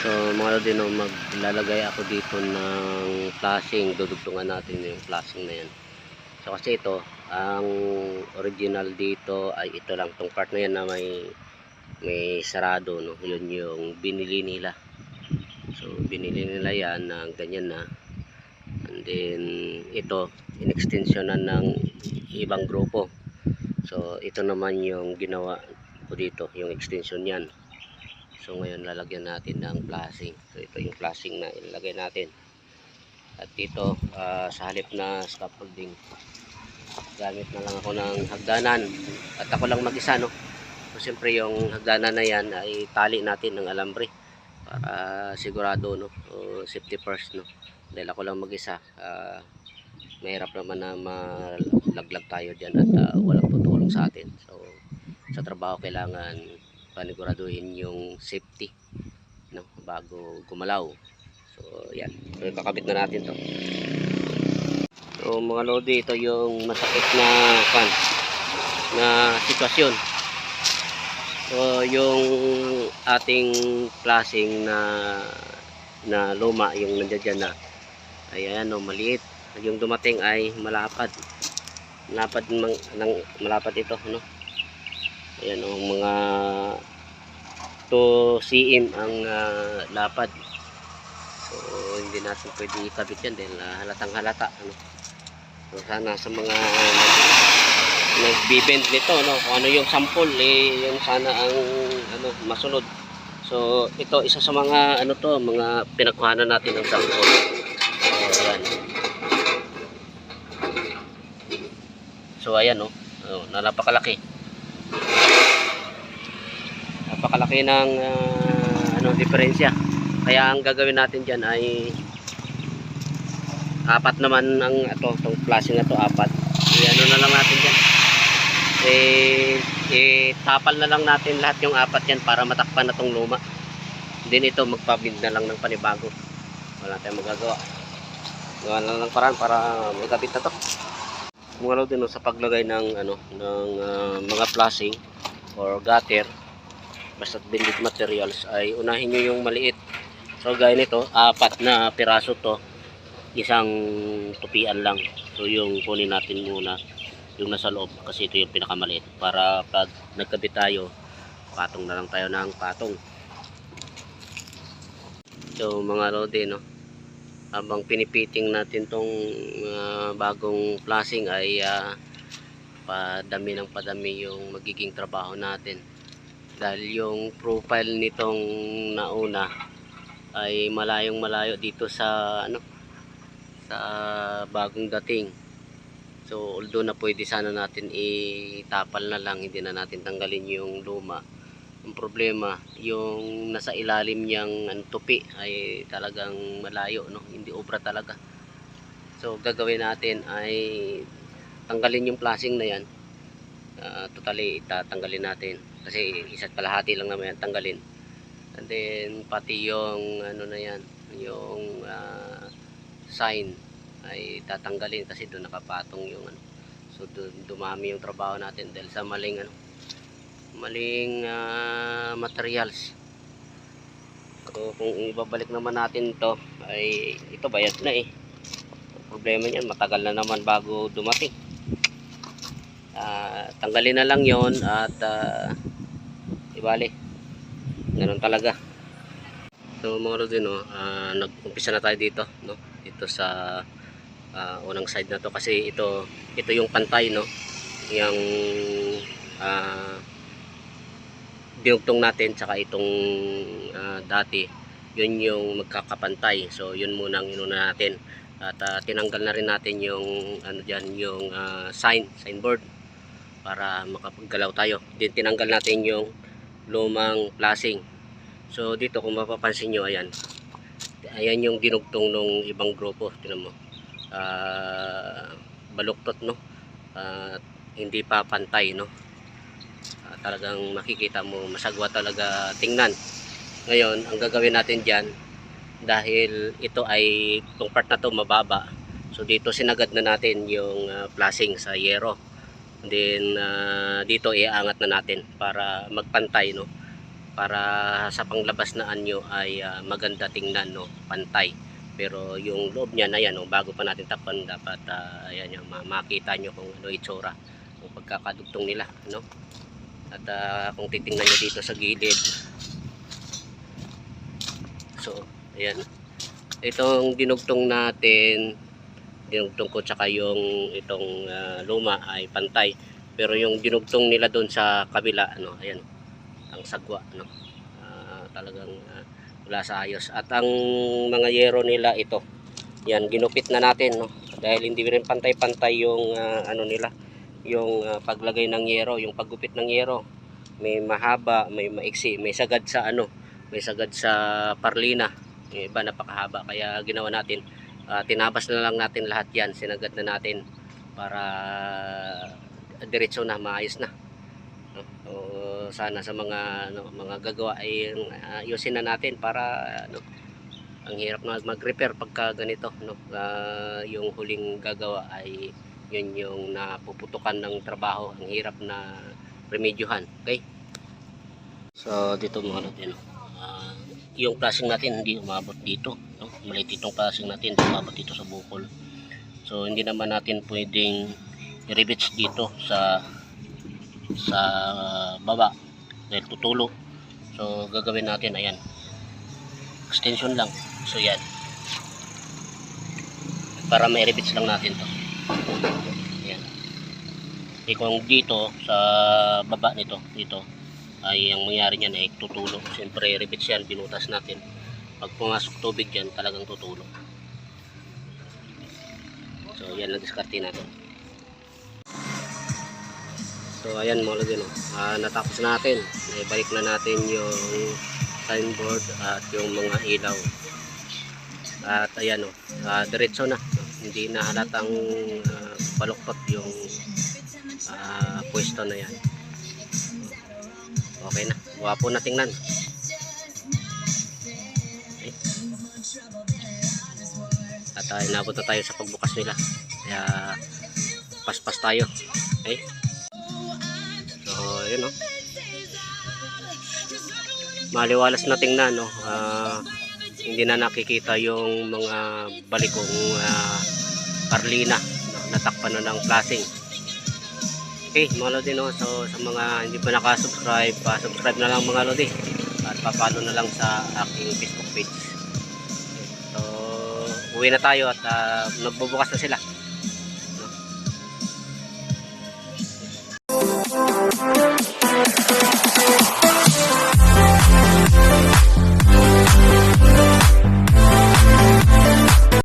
So mga lodi, no, maglalagay ako dito ng flashing. Dudugtungan natin yung flashing na yan. So kasi ito, ang original dito ay ito lang, tong part na yan na may sarado, no. Yun yung binili nila. So binili nila yan na ganyan na. And then ito, in-extensionan ng ibang grupo. So ito naman yung ginawa ko dito, yung extension yan. So ngayon lalagyan natin ng flashing. So ito yung flashing na ilalagay natin. At dito sa halip na scaffolding, gamit na lang ako ng hagdanan. At ako lang mag-isa, no. So siyempre yung hagdanan na yan ay tali natin ng alambre para sigurado, no. So, safety first, no. Dahil ako lang mag-isa, mahirap naman na malaglag tayo dyan at walang tutulong sa atin. So sa trabaho kailangan paniguraduhin yung safety, no, bago gumalaw. So yan, so kakabit na natin to. So mga lodi, ito yung masakit na sitwasyon. So yung ating flashing na luma, yung nandiyan na, ayan, no, maliit. Yung dumating ay malapad ito, no. Ayan, o, mga 2 cm ang lapad. So hindi natin pwede ikabit yan dahil halatang halata, ano. So sana sa mga nagbibend nito, no, kung ano yung sample, yung sana ang masunod. So ito isa sa mga mga pinagkuhanan natin ng sample. So ayan. So ayan, no, napakalaki. Napakalaki ng diferensya. Kaya ang gagawin natin diyan ay apat naman ang itong flashing na to, apat. Ano na lang natin diyan. Tapal na lang natin lahat yung apat yan para matakpan na tong luma. Then ito magpabind na lang ng panibago. Wala tayong magagawa. Gawa na lang paraan para makabit na to. Mga lodi, no, sa paglagay ng mga flashing or gutter, basta bended materials, ay unahin nyo yung maliit. So gaya nito, 4 na piraso to, isang tupian lang. So yung kunin natin muna yung nasa loob kasi ito yung pinakamaliit, para pag nagkabit tayo, patong na lang tayo ng patong. So mga lodi, no, habang pinipiting natin tong bagong flashing ay padami ng padami yung magiging trabaho natin. Dahil yung profile nitong nauna ay malayong malayo dito sa sa bagong dating. So although na pwede sana natin itapal na lang, hindi na natin tanggalin yung luma. Ang problema, yung nasa ilalim niyang tupi ay talagang malayo, no, hindi obra talaga. So gagawin natin ay tanggalin yung flashing na yan. Totally tatanggalin natin kasi isa't kalahati lang naman yan tanggalin. And then pati yung na yan, yung sign ay tatanggalin kasi doon nakapatong yung so dumami yung trabaho natin dahil sa maling materials. So kung ibabalik naman natin to, ay ito bayad na eh. Ang problema niyan, matagal na naman bago dumating. Tanggalin na lang yon at ibali, ganun talaga. So mga lodi, no, nag-umpisa na tayo dito, no, dito sa unang side na to kasi ito yung pantay, no, yung dinugtong natin tsaka itong dati, yun yung magkakapantay. So yun muna ang inuna natin at tinanggal na rin natin yung dyan, yung signboard para makapaggalaw tayo. Din tinanggal natin yung lumang flashing. So dito kung mapapansin nyo, ayan yung dinugtong nung ibang grupo. Tingnan mo, baluktot, no, hindi pa pantay, no. Talagang makikita mo masagwa talaga tingnan. Ngayon ang gagawin natin dyan, dahil ito ay itong part na to mababa, so dito sinagad na natin yung flashing sa yero. Then dito iangat na natin para magpantay, no. para sa panglabas na anyo ay maganda tingnan, no, pantay. Pero yung loob niya na yan, no, bago pa natin tapan, dapat ayan yung makita nyo kung ano itsura, kung pagkakadugtong nila, no. At kung titingnan nyo dito sa gilid, so ayan, itong dinugtong natin, dinugtong ko tsaka yung itong luma ay pantay, pero yung dinugtong nila doon sa kabila, ano, ayan, ang sagwa, no, talagang wala sa ayos. At ang mga yero nila ito, yan, ginupit na natin, no, dahil hindi rin pantay-pantay yung ano nila, yung paglagay ng yero, yung paggupit ng yero, may mahaba, may maiksi, may sagad sa ano, may sagad sa parlina, yung iba napakahaba. Kaya ginawa natin, tinabas na lang natin lahat yan, sinagad na natin para diretso na, maayos na. So, sana sa mga mga gagawa ay ayusin na natin para ang hirap na mag-repair pagka ganito, no. Yung huling gagawa ay yun yung napuputukan ng trabaho, ang hirap na remedyohan. Okay, so dito mga natin, yung flashing natin hindi umabot dito, no? Maliit itong flashing natin, hindi umabot dito sa bukol. So hindi naman natin pwedeng i-rivets dito sa baba dahil tutulo. So gagawin natin, ayan, extension lang. So yan, para may rivets lang natin to. Ayan. E kung dito sa baba nito, dito ay ang mangyari niyan ay tutulo. Siyempre rivets yan, binutas natin. Pag pumasok tubig yan, talagang tutulo. So yan lang diskarte natin. So ayan mga lagi, no, natapos natin. Ibalik na natin yung signboard at yung mga ilaw. At ayan, no, diretso na, no? Hindi na halatang baluktot yung pwesto na yan. Okay na, guwapo na tingnan. Okay. At inabot na tayo sa pagbukas nila, kaya paspas tayo. Okay, so yun, no, maliwalas na tingnan, no. Hindi na nakikita yung mga balikong parlina, no, natakpan na ng flashing. Okay mga lodi, no, so sa mga hindi pa nakasubscribe, subscribe na lang mga lodi, at papalo na lang sa aking Facebook page. So uwi na tayo at nagbubukas na sila.